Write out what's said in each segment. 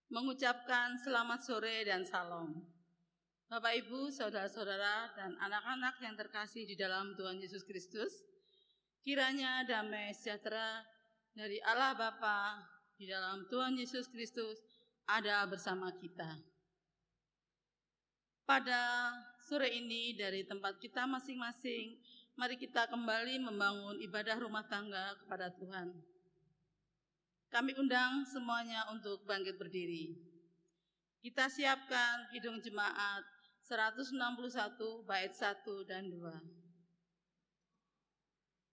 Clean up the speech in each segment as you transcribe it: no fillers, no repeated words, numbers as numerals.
mengucapkan selamat sore dan salam. Bapak, Ibu, saudara-saudara, dan anak-anak yang terkasih di dalam Tuhan Yesus Kristus, kiranya damai sejahtera dari Allah Bapa di dalam Tuhan Yesus Kristus ada bersama kita. Pada sore ini dari tempat kita masing-masing, mari kita kembali membangun ibadah rumah tangga kepada Tuhan. Kami undang semuanya untuk bangkit berdiri. Kita siapkan Kidung Jemaat 161 bait 1 dan 2.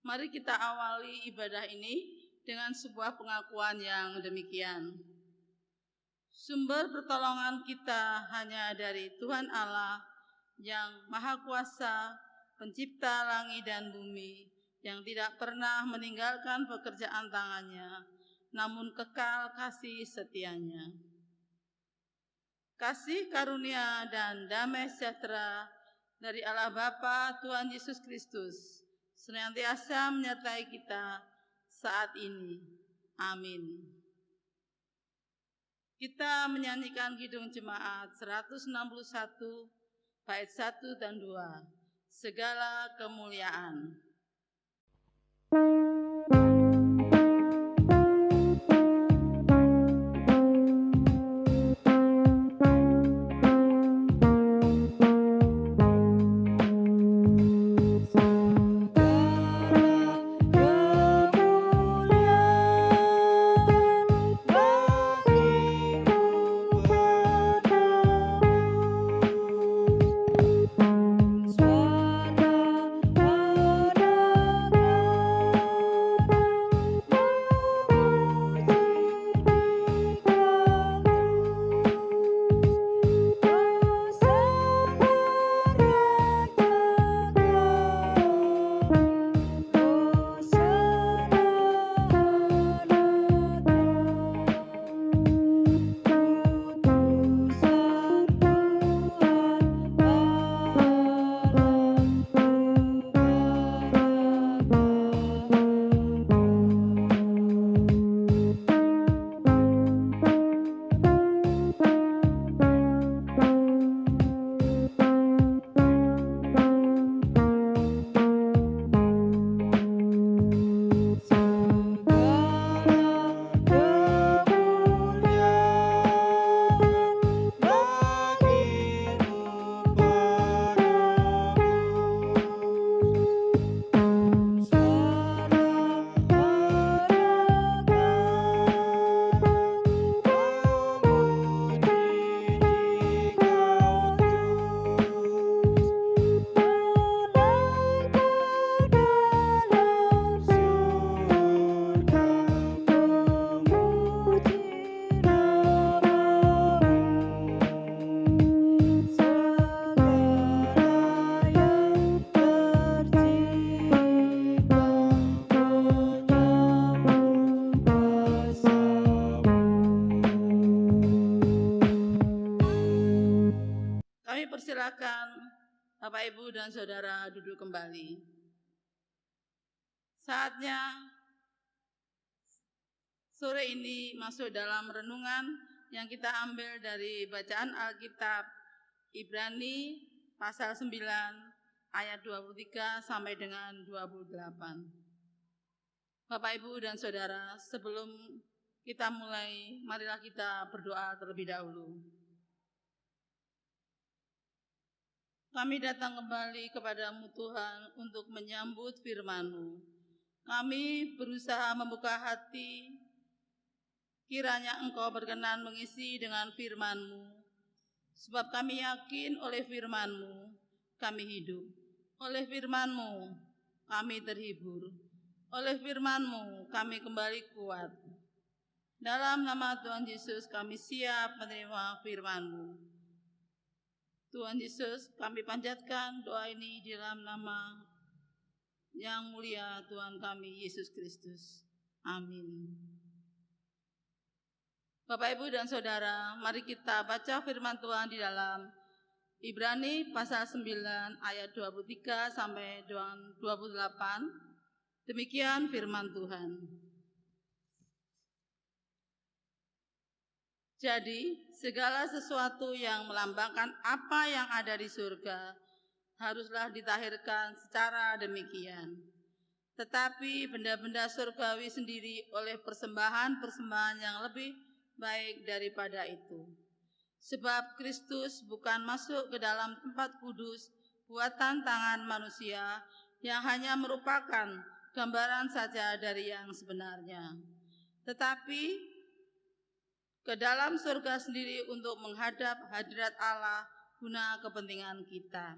Mari kita awali ibadah ini dengan sebuah pengakuan yang demikian. Sumber pertolongan kita hanya dari Tuhan Allah yang Maha Kuasa, Pencipta langit dan bumi, yang tidak pernah meninggalkan pekerjaan tangannya, namun kekal kasih setianya. Kasih karunia dan damai sejahtera dari Allah Bapa Tuhan Yesus Kristus senantiasa menyertai kita saat ini. Amin. Kita menyanyikan Kidung Jemaat 161 bait 1 dan 2. Segala kemuliaan. Persilakan Bapak, Ibu, dan Saudara duduk kembali. Saatnya sore ini masuk dalam renungan yang kita ambil dari bacaan Alkitab Ibrani pasal 9 ayat 23 sampai dengan 28. Bapak, Ibu, dan Saudara, sebelum kita mulai, marilah kita berdoa terlebih dahulu. Kami datang kembali kepadamu Tuhan untuk menyambut firman-Mu. Kami berusaha membuka hati, kiranya Engkau berkenan mengisi dengan firman-Mu. Sebab kami yakin oleh firman-Mu kami hidup. Oleh firman-Mu kami terhibur. Oleh firman-Mu kami kembali kuat. Dalam nama Tuhan Yesus kami siap menerima firman-Mu. Tuhan Yesus, kami panjatkan doa ini di dalam nama yang mulia Tuhan kami, Yesus Kristus. Amin. Bapak, Ibu, dan Saudara, mari kita baca firman Tuhan di dalam Ibrani pasal 9 ayat 23 sampai 28. Demikian firman Tuhan. Jadi, segala sesuatu yang melambangkan apa yang ada di surga haruslah ditahirkan secara demikian. Tetapi benda-benda surgawi sendiri oleh persembahan-persembahan yang lebih baik daripada itu. Sebab Kristus bukan masuk ke dalam tempat kudus buatan tangan manusia yang hanya merupakan gambaran saja dari yang sebenarnya, tetapi ke dalam surga sendiri untuk menghadap hadirat Allah guna kepentingan kita.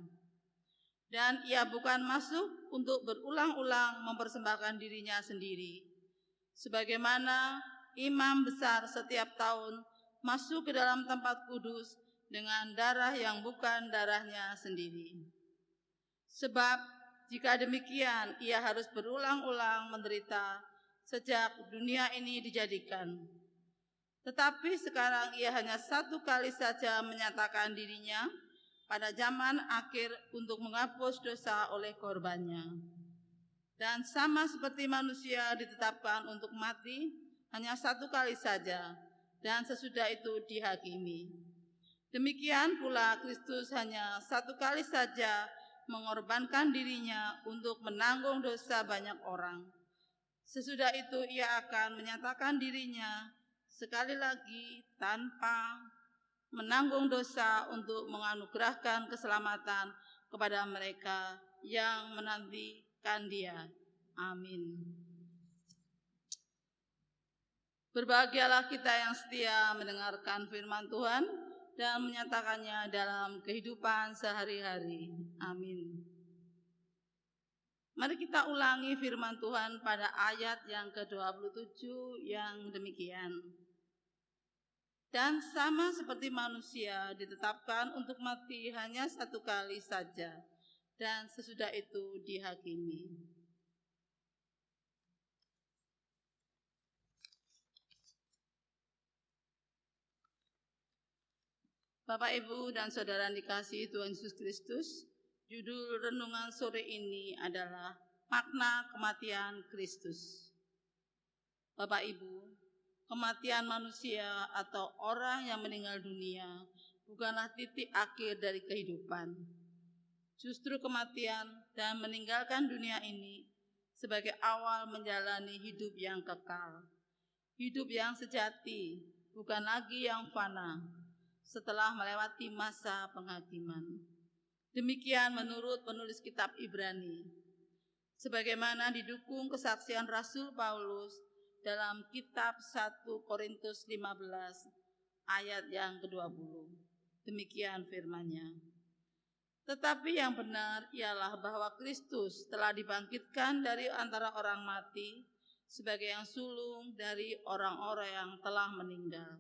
Dan ia bukan masuk untuk berulang-ulang mempersembahkan dirinya sendiri, sebagaimana imam besar setiap tahun masuk ke dalam tempat kudus dengan darah yang bukan darahnya sendiri. Sebab jika demikian, ia harus berulang-ulang menderita sejak dunia ini dijadikan. Tetapi sekarang ia hanya satu kali saja menyatakan dirinya pada zaman akhir untuk menghapus dosa oleh korbannya. Dan sama seperti manusia ditetapkan untuk mati hanya satu kali saja, dan sesudah itu dihakimi. Demikian pula Kristus hanya satu kali saja mengorbankan dirinya untuk menanggung dosa banyak orang. Sesudah itu ia akan menyatakan dirinya sekali lagi tanpa menanggung dosa untuk menganugerahkan keselamatan kepada mereka yang menantikan Dia. Amin. Berbahagialah kita yang setia mendengarkan firman Tuhan dan menyatakannya dalam kehidupan sehari-hari. Amin. Mari kita ulangi firman Tuhan pada ayat yang ke-27 yang demikian. Dan sama seperti manusia ditetapkan untuk mati hanya satu kali saja, dan sesudah itu dihakimi. Bapak, Ibu, dan Saudara dikasihi Tuhan Yesus Kristus, judul renungan sore ini adalah makna kematian Kristus. Bapak, Ibu, kematian manusia atau orang yang meninggal dunia bukanlah titik akhir dari kehidupan. Justru kematian dan meninggalkan dunia ini sebagai awal menjalani hidup yang kekal. Hidup yang sejati, bukan lagi yang fana, setelah melewati masa penghakiman. Demikian menurut penulis kitab Ibrani, sebagaimana didukung kesaksian Rasul Paulus dalam kitab 1 Korintus 15 ayat yang ke-20. Demikian firman-Nya. Tetapi yang benar ialah bahwa Kristus telah dibangkitkan dari antara orang mati sebagai yang sulung dari orang-orang yang telah meninggal.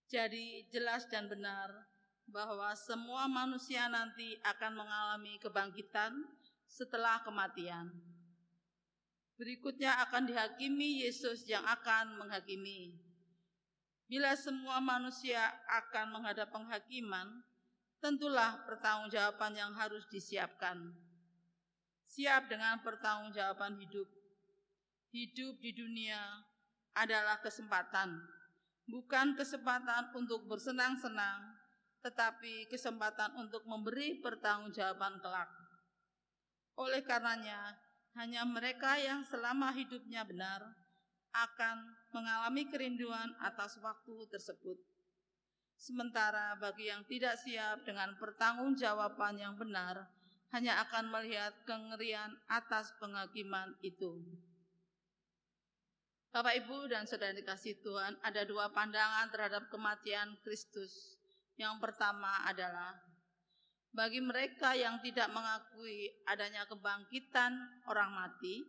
Jadi jelas dan benar bahwa semua manusia nanti akan mengalami kebangkitan setelah kematian. Berikutnya akan dihakimi Yesus yang akan menghakimi. Bila semua manusia akan menghadap penghakiman, tentulah pertanggungjawaban yang harus disiapkan. Siap dengan pertanggungjawaban hidup. Hidup di dunia adalah kesempatan, bukan kesempatan untuk bersenang-senang, tetapi kesempatan untuk memberi pertanggungjawaban kelak. Oleh karenanya, hanya mereka yang selama hidupnya benar akan mengalami kerinduan atas waktu tersebut. Sementara bagi yang tidak siap dengan pertanggungjawaban yang benar, hanya akan melihat kengerian atas penghakiman itu. Bapak, Ibu, dan Saudara dikasihi Tuhan, ada dua pandangan terhadap kematian Kristus. Yang pertama adalah bagi mereka yang tidak mengakui adanya kebangkitan orang mati,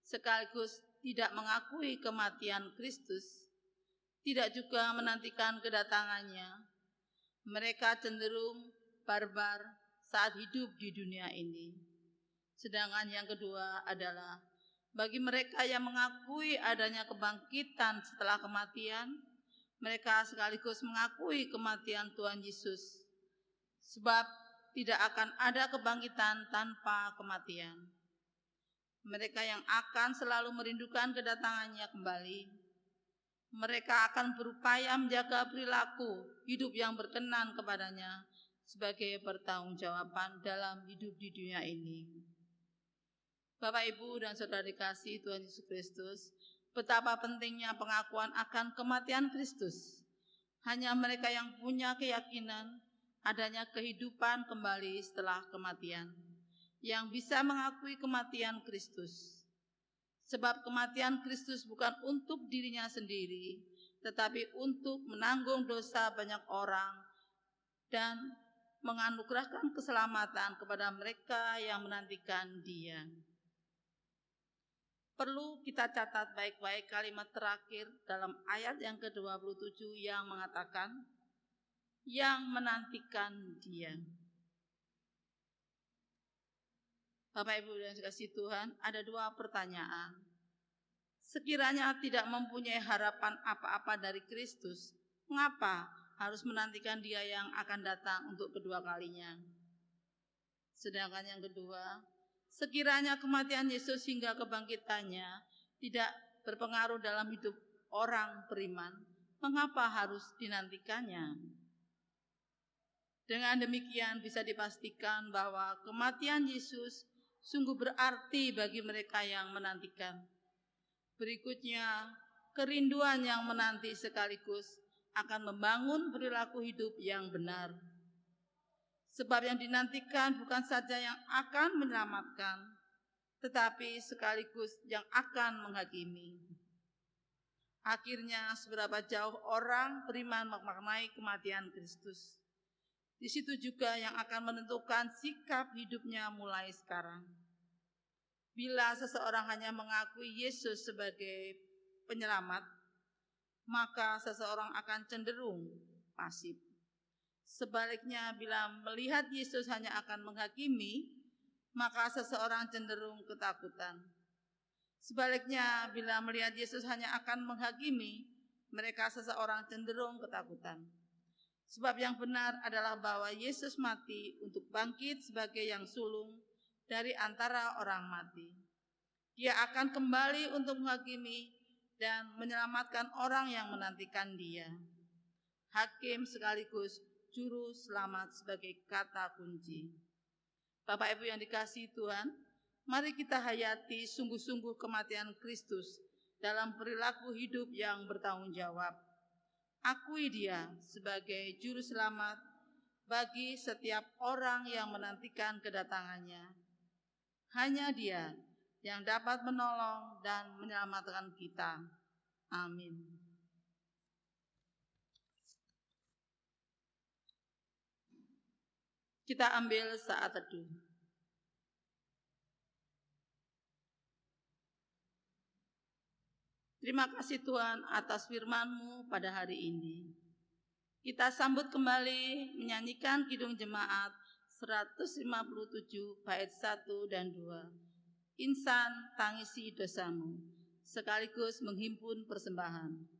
sekaligus tidak mengakui kematian Kristus, tidak juga menantikan kedatangannya, mereka cenderung barbar saat hidup di dunia ini. Sedangkan yang kedua adalah bagi mereka yang mengakui adanya kebangkitan setelah kematian, mereka sekaligus mengakui kematian Tuhan Yesus. Sebab tidak akan ada kebangkitan tanpa kematian. Mereka yang akan selalu merindukan kedatangannya kembali, Mereka akan berupaya menjaga perilaku hidup yang berkenan kepadanya sebagai pertanggungjawaban dalam hidup di dunia ini. Bapak, Ibu, dan saudara dikasihi Tuhan Yesus Kristus, betapa pentingnya pengakuan akan kematian Kristus. Hanya mereka yang punya keyakinan adanya kehidupan kembali setelah kematian yang bisa mengakui kematian Kristus. Sebab kematian Kristus bukan untuk dirinya sendiri, tetapi untuk menanggung dosa banyak orang dan menganugerahkan keselamatan kepada mereka yang menantikan Dia. Perlu kita catat baik-baik kalimat terakhir dalam ayat yang ke-27 yang mengatakan, yang menantikan Dia. Bapak, Ibu, dan kasih Tuhan, ada dua pertanyaan. Sekiranya tidak mempunyai harapan apa-apa dari Kristus, mengapa harus menantikan Dia yang akan datang untuk kedua kalinya? Sedangkan yang kedua, sekiranya kematian Yesus hingga kebangkitannya tidak berpengaruh dalam hidup orang beriman, mengapa harus dinantikannya? Dengan demikian bisa dipastikan bahwa kematian Yesus sungguh berarti bagi mereka yang menantikan. Berikutnya, kerinduan yang menanti sekaligus akan membangun perilaku hidup yang benar. Sebab yang dinantikan bukan saja yang akan menyelamatkan, tetapi sekaligus yang akan menghakimi. Akhirnya, seberapa jauh orang beriman memaknai kematian Kristus. Di situ juga yang akan menentukan sikap hidupnya mulai sekarang. Bila seseorang hanya mengakui Yesus sebagai penyelamat, maka seseorang akan cenderung pasif. Sebaliknya, bila melihat Yesus hanya akan menghakimi, maka seseorang cenderung ketakutan. Sebaliknya, bila melihat Yesus hanya akan menghakimi, mereka seseorang cenderung ketakutan. Sebab yang benar adalah bahwa Yesus mati untuk bangkit sebagai yang sulung dari antara orang mati. Dia akan kembali untuk menghakimi dan menyelamatkan orang yang menantikan Dia. Hakim sekaligus juru selamat sebagai kata kunci. Bapak, Ibu yang dikasihi Tuhan, mari kita hayati sungguh-sungguh kematian Kristus dalam perilaku hidup yang bertanggung jawab. Akui Dia sebagai juru selamat bagi setiap orang yang menantikan kedatangannya. Hanya Dia yang dapat menolong dan menyelamatkan kita. Amin. Kita ambil saat teduh. Terima kasih Tuhan atas firman-Mu pada hari ini. Kita sambut kembali menyanyikan Kidung Jemaat 157 bait 1 dan 2. Insan tangisi dosamu, sekaligus menghimpun persembahan.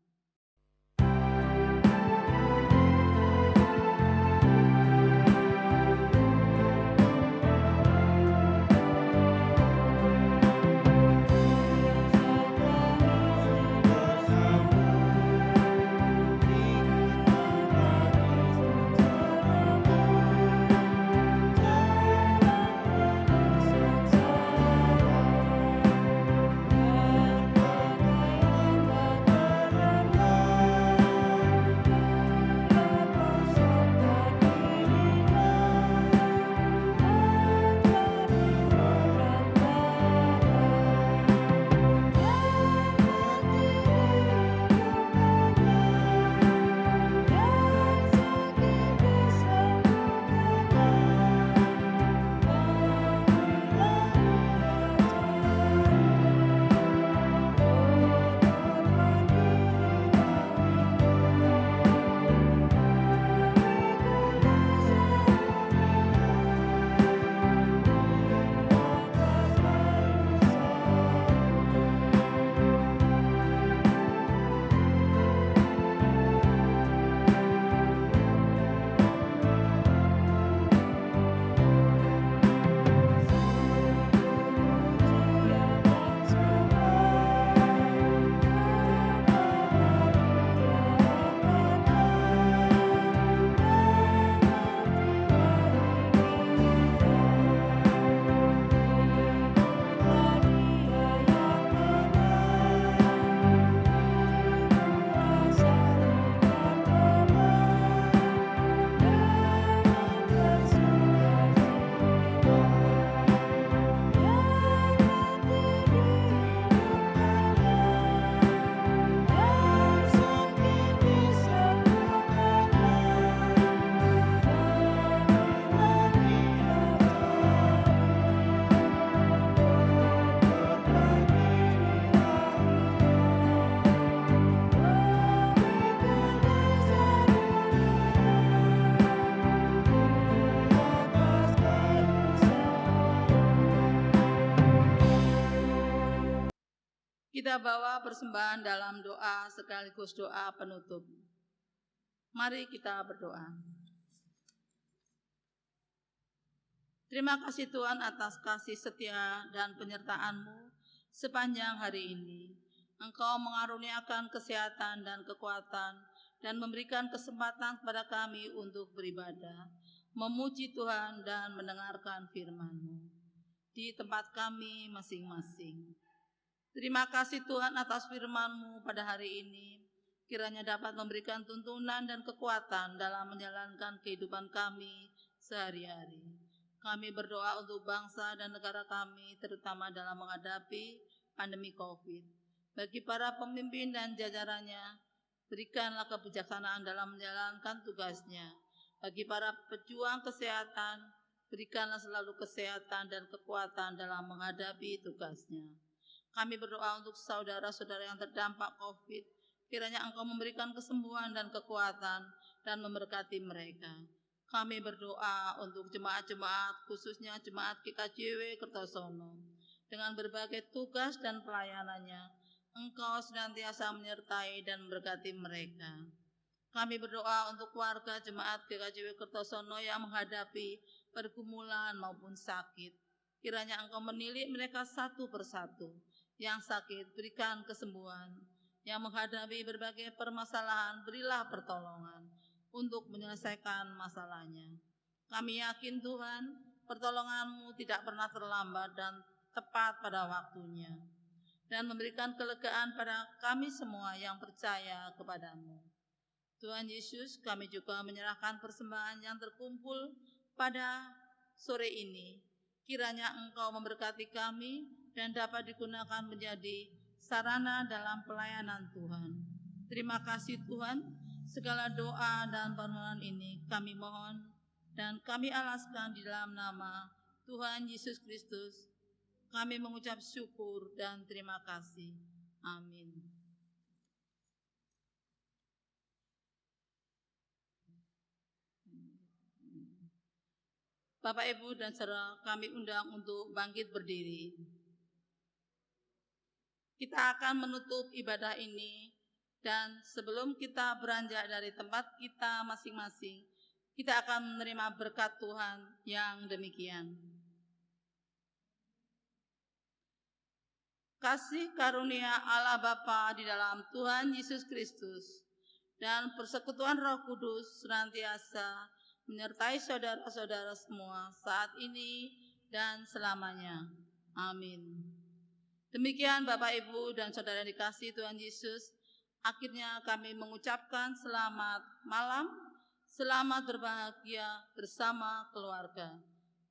Kita bawa persembahan dalam doa sekaligus doa penutup. Mari kita berdoa. Terima kasih Tuhan atas kasih setia dan penyertaan-Mu sepanjang hari ini. Engkau mengaruniakan kesehatan dan kekuatan dan memberikan kesempatan kepada kami untuk beribadah, memuji Tuhan dan mendengarkan firman-Mu di tempat kami masing-masing. Terima kasih Tuhan atas firman-Mu pada hari ini. Kiranya dapat memberikan tuntunan dan kekuatan dalam menjalankan kehidupan kami sehari-hari. Kami berdoa untuk bangsa dan negara kami, terutama dalam menghadapi pandemi COVID. Bagi para pemimpin dan jajarannya, berikanlah kebijaksanaan dalam menjalankan tugasnya. Bagi para pejuang kesehatan, berikanlah selalu kesehatan dan kekuatan dalam menghadapi tugasnya. Kami berdoa untuk saudara-saudara yang terdampak COVID, kiranya Engkau memberikan kesembuhan dan kekuatan dan memberkati mereka. Kami berdoa untuk jemaat-jemaat, khususnya jemaat GKJW Kertosono, dengan berbagai tugas dan pelayanannya, Engkau senantiasa menyertai dan memberkati mereka. Kami berdoa untuk keluarga jemaat GKJW Kertosono yang menghadapi pergumulan maupun sakit. Kiranya Engkau menilik mereka satu persatu. Yang sakit, berikan kesembuhan. Yang menghadapi berbagai permasalahan, berilah pertolongan untuk menyelesaikan masalahnya. Kami yakin Tuhan, pertolongan-Mu tidak pernah terlambat dan tepat pada waktunya, dan memberikan kelegaan pada kami semua yang percaya kepada-Mu. Tuhan Yesus, kami juga menyerahkan persembahan yang terkumpul pada sore ini. Kiranya Engkau memberkati kami dan dapat digunakan menjadi sarana dalam pelayanan Tuhan. Terima kasih Tuhan, segala doa dan permohonan ini kami mohon dan kami alaskan di dalam nama Tuhan Yesus Kristus. Kami mengucap syukur dan terima kasih. Amin. Bapak, Ibu, dan saudara kami undang untuk bangkit berdiri. Kita akan menutup ibadah ini, dan sebelum kita beranjak dari tempat kita masing-masing, kita akan menerima berkat Tuhan yang demikian. Kasih karunia Allah Bapa di dalam Tuhan Yesus Kristus dan persekutuan Roh Kudus senantiasa menyertai saudara-saudara semua saat ini dan selamanya. Amin. Demikian Bapak, Ibu, dan saudara dikasihi Tuhan Yesus, akhirnya kami mengucapkan selamat malam, selamat berbahagia bersama keluarga.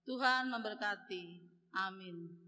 Tuhan memberkati. Amin.